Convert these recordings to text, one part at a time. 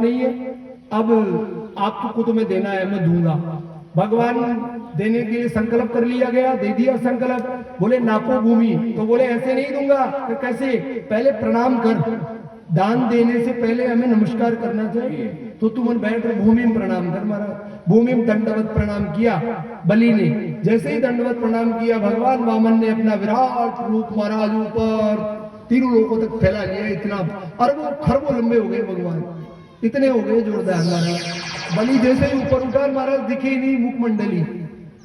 नहीं है, अब आपको तो मैं देना है, मैं दूंगा। भगवान देने के लिए संकल्प कर लिया गया, दे दिया संकल्प। बोले नापो भूमि, तो बोले ऐसे नहीं दूंगा। तो कैसे? पहले प्रणाम कर, दान देने से पहले हमें नमस्कार करना चाहिए। तो तुम बैठ भूमि में प्रणाम कर। महाराज भूमि में दंडवत प्रणाम किया बलि ने। जैसे ही दंडवत प्रणाम किया, भगवान वामन ने अपना विराट रूप महाराज ऊपर तीनों लोगों तक फैला लिया। इतना अरबों खरबों लंबे हो गए भगवान, इतने हो गए जोरदार। महाराज बलि जैसे ही ऊपर उठा, महाराज दिखे ही नहीं मुखमंडली।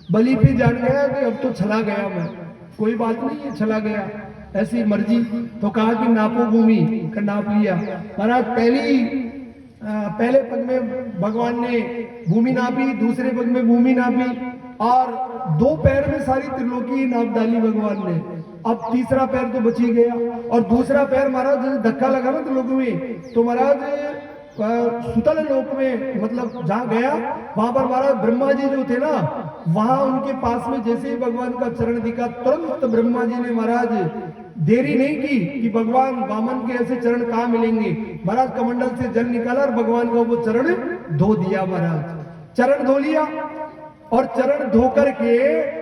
बलि फिर जान गया कि अब तो चला गया मैं, कोई बात नहीं है, चला गया, ऐसी मर्जी। तो कहा कि नापो भूमि, का नाप लिया। महाराज पहले पग में भगवान ने भूमि नापी, दूसरे पग में भूमि नापी, और 2 पैर में सारी त्रिलोकी नाप डाली भगवान ने। अब तीसरा पैर तो बच ही गया, और दूसरा पैर महाराज धक्का लगा ना त्रिलोक में, तो महाराज सुतल लोक में, मतलब जहां गया वहां पर महाराज ब्रह्मा जी जो थे ना, वहां उनके पास में जैसे ही भगवान का चरण दिखा, तुरंत ब्रह्मा जी ने महाराज देरी नहीं की कि भगवान वामन के ऐसे चरण कहां मिलेंगे। महाराज कमंडल से जल निकाला और भगवान का वो चरण धो दिया। महाराज चरण धो लिया, और चरण धो करके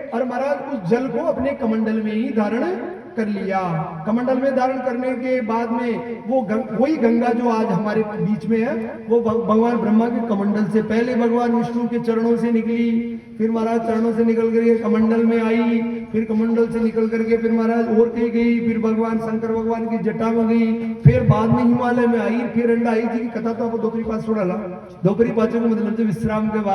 और महाराज उस जल को अपने कमंडल में ही धारण कर लिया। कमंडल में धारण करने के बाद में वही गंगा जो आज हमारे बीच में है, वो भगवान ब्रह्मा के कमंडल से, पहले भगवान विष्णु के चरणों से निकली, फिर महाराज चरणों से निकल करके कमंडल में आई, फिर कमंडल से निकल करके फिर महाराज और कहीं गई, फिर भगवान शंकर भगवान की जटा में गई, फिर बाद में हिमालय में आई, फिर अंडा आई जी की कथा तो आप दोपहरी पास छोड़ा ला। दोपहरी पाचों को मतलब विश्राम के बाद